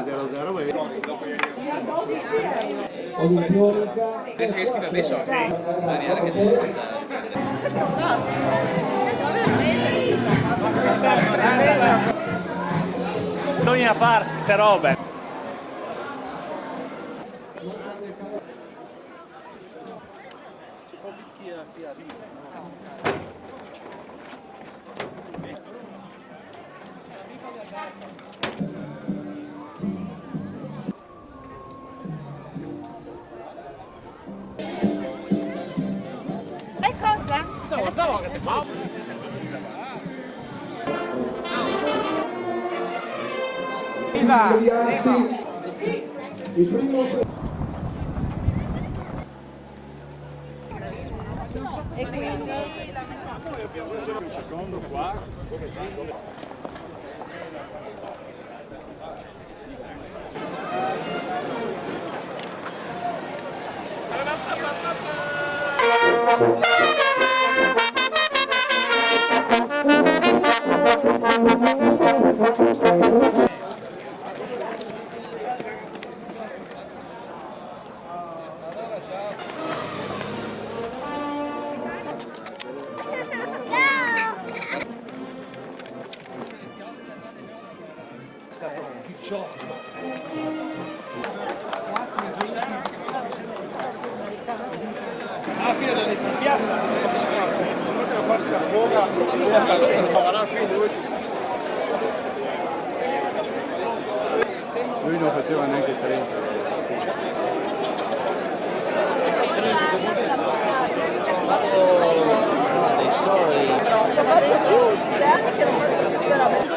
0-0, ma Adesso che scritto adesso, ok? Daniele che deve bisogna fare queste robe. Chi arriva? E cosa? Guardavo che ti fa. Viva! Il primo E quindi la metà. un secondo qua. Alla fine della piazza, non che lo faccia a fuoco, Lui non faceva neanche 30. dei suoi. Lo faccio più, c'è anche che non faccio più veramente.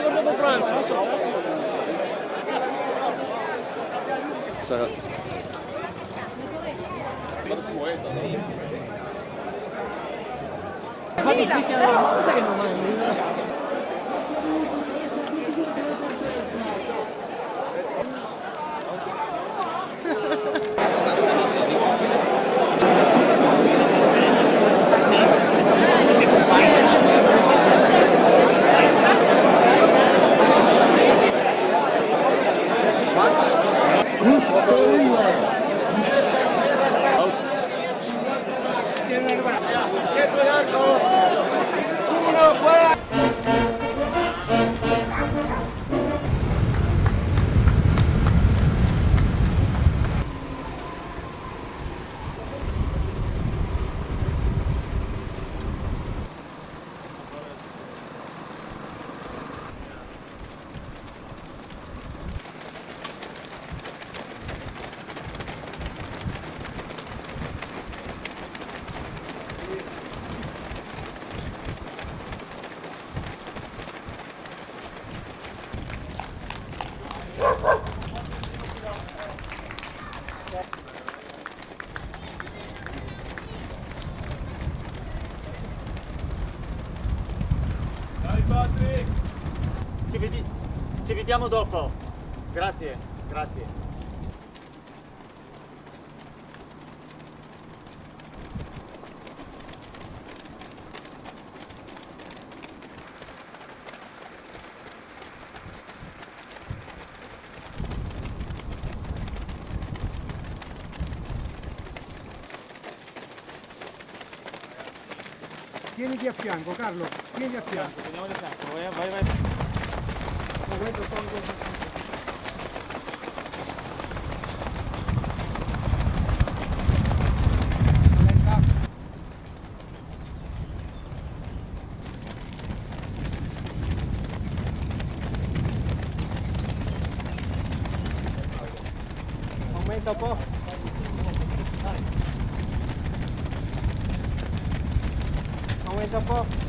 Sarà. Ci vediamo dopo. Grazie, grazie. Tieniti a fianco, Carlo, tieni a fianco. Vediamo di fianco, vai. Aumenta un po'. Aumenta un po'.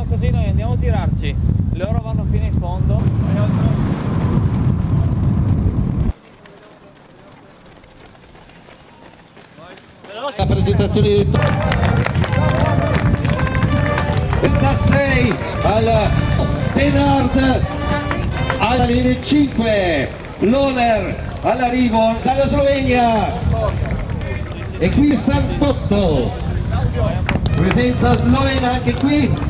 No, così noi andiamo a girarci, loro vanno fino in fondo. La presentazione di 36 al Denard alla linea 5, Loner all'arrivo dalla Slovenia e qui Santotto, presenza slovena anche qui,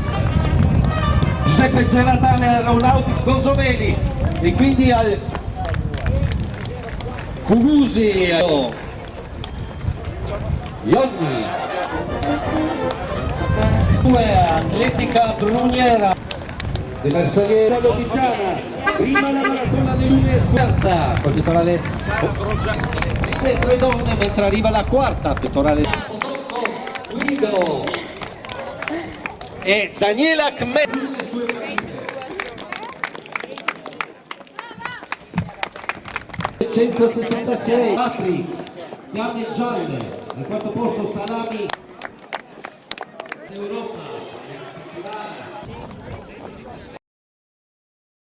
Giuseppe Geratane Aeronautico Gosoveli e quindi al Cugusi Ionni, 2 Atletica Bruniera del Bersagliere Lodigiana, prima la maratona di lunes, terza pettorale le 3 donne, mentre arriva la quarta pettorale Guido e Daniela Kme. 166 Atri, fiamme gialle, al quarto posto Salami Europa.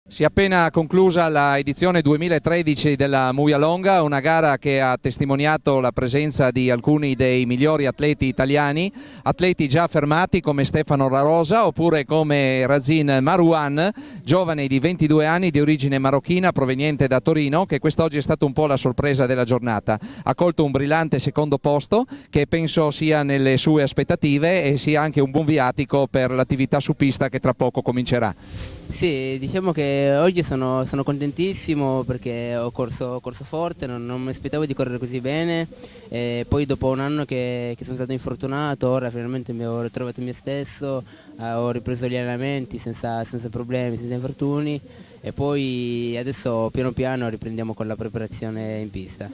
Si è appena conclusa la edizione 2013 della Muja Longa, una gara che ha testimoniato la presenza di alcuni dei migliori atleti italiani, atleti già affermati come Stefano La Rosa oppure come Razin Marouane, giovane di 22 anni di origine marocchina proveniente da Torino, che quest'oggi è stato un po' la sorpresa della giornata. Ha colto un brillante secondo posto che penso sia nelle sue aspettative e sia anche un buon viatico per l'attività su pista che tra poco comincerà. Sì, diciamo che oggi sono contentissimo perché ho corso forte, non mi aspettavo di correre così bene e poi dopo un anno che sono stato infortunato, ora finalmente mi ho ritrovato me stesso, ho ripreso gli allenamenti senza problemi, senza infortuni e poi adesso piano piano riprendiamo con la preparazione in pista.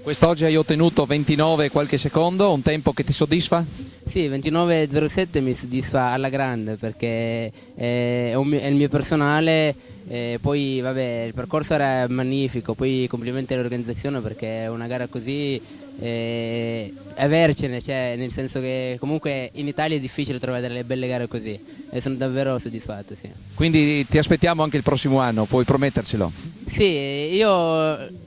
Quest'oggi hai ottenuto 29 qualche secondo, un tempo che ti soddisfa? Sì, 29,07 mi soddisfa alla grande perché è il mio personale, poi vabbè il percorso era magnifico, poi complimenti all'organizzazione perché una gara così avercene, cioè nel senso che comunque in Italia è difficile trovare delle belle gare così e sono davvero soddisfatto, sì. Quindi ti aspettiamo anche il prossimo anno, puoi promettercelo? Sì, io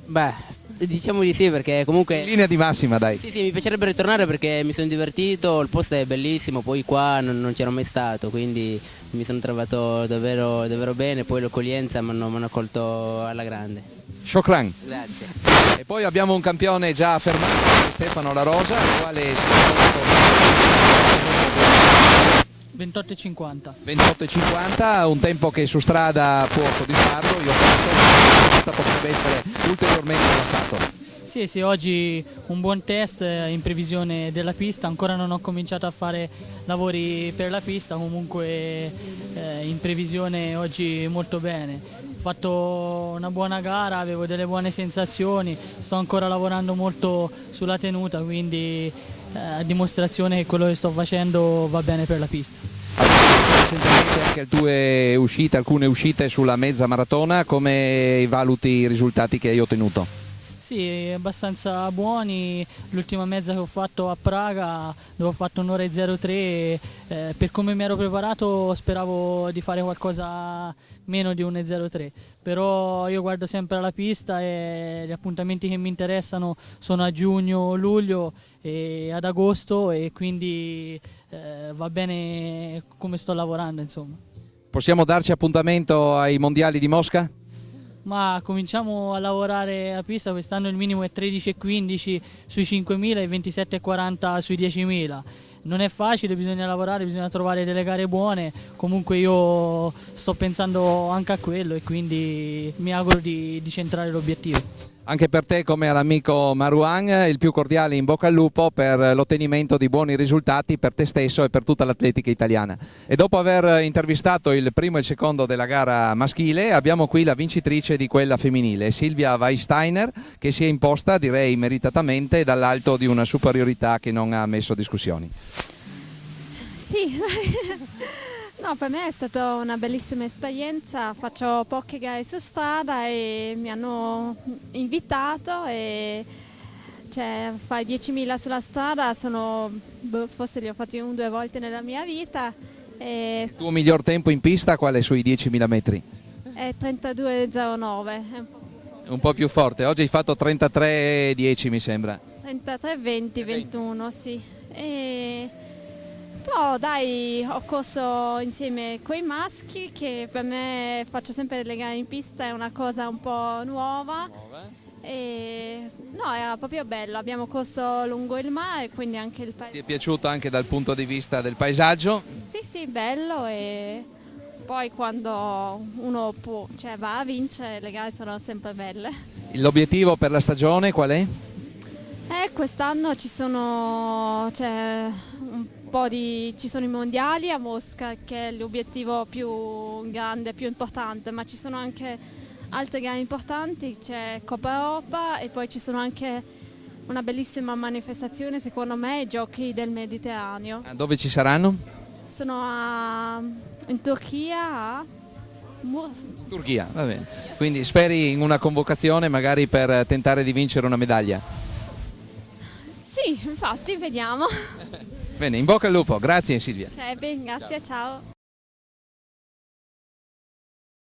diciamo di sì perché comunque... In linea di massima dai. Sì, mi piacerebbe ritornare perché mi sono divertito, il posto è bellissimo, poi qua non c'ero mai stato, quindi mi sono trovato davvero bene, poi l'accoglienza mi hanno accolto alla grande. Shokran. Grazie. E poi abbiamo un campione già affermato, Stefano La Rosa, il quale si è 28,50. 28,50, un tempo che su strada può soddisfarlo, io penso che potrebbe essere ulteriormente abbassato. Sì, oggi un buon test in previsione della pista, ancora non ho cominciato a fare lavori per la pista, comunque in previsione oggi molto bene. Ho fatto una buona gara, avevo delle buone sensazioni, sto ancora lavorando molto sulla tenuta, quindi a dimostrazione che quello che sto facendo va bene per la pista. Recentemente anche le tue uscite, alcune uscite sulla mezza maratona, come valuti i risultati che hai ottenuto? Sì, abbastanza buoni, l'ultima mezza che ho fatto a Praga dove ho fatto un'ora e 03, per come mi ero preparato speravo di fare qualcosa meno di 1,03, però io guardo sempre alla pista e gli appuntamenti che mi interessano sono a giugno, luglio e ad agosto e quindi va bene come sto lavorando, insomma. Possiamo darci appuntamento ai mondiali di Mosca? Ma cominciamo a lavorare a pista, quest'anno il minimo è 13,15 sui 5.000 e 27,40 sui 10.000. Non è facile, bisogna lavorare, bisogna trovare delle gare buone, comunque io sto pensando anche a quello e quindi mi auguro di centrare l'obiettivo. Anche per te come all'amico Marouane il più cordiale in bocca al lupo per l'ottenimento di buoni risultati per te stesso e per tutta l'atletica italiana. E dopo aver intervistato il primo e il secondo della gara maschile abbiamo qui la vincitrice di quella femminile, Silvia Weissteiner, che si è imposta direi meritatamente dall'alto di una superiorità che non ha ammesso discussioni. Sì, no, per me è stata una bellissima esperienza, faccio poche gare su strada e mi hanno invitato e cioè, fare 10.000 sulla strada forse li ho fatti 1 o 2 volte nella mia vita E Il tuo miglior tempo in pista qual è sui 10.000 metri? è 32,09, Un po' più forte, oggi hai fatto 33,10 mi sembra. 33,20, 21, sì. E poi dai, ho corso insieme coi maschi, che per me faccio sempre le gare in pista, è una cosa un po' nuova. E no, era proprio bello, abbiamo corso lungo il mare, quindi anche il Ti è paese. piaciuto anche dal punto di vista del paesaggio? Sì, sì, bello, e poi quando uno può, cioè, va a vincere, le gare sono sempre belle. L'obiettivo per la stagione qual è? Quest'anno ci sono, cioè, ci sono i mondiali a Mosca, che è l'obiettivo più grande, più importante, ma ci sono anche altre gare importanti, c'è Coppa Europa e poi ci sono anche una bellissima manifestazione, secondo me, i Giochi del Mediterraneo. Dove ci saranno? Sono in Turchia, a Turchia, va bene. Quindi speri in una convocazione magari per tentare di vincere una medaglia? Sì, infatti, vediamo. Bene, in bocca al lupo, grazie Silvia. Bene, grazie, ciao.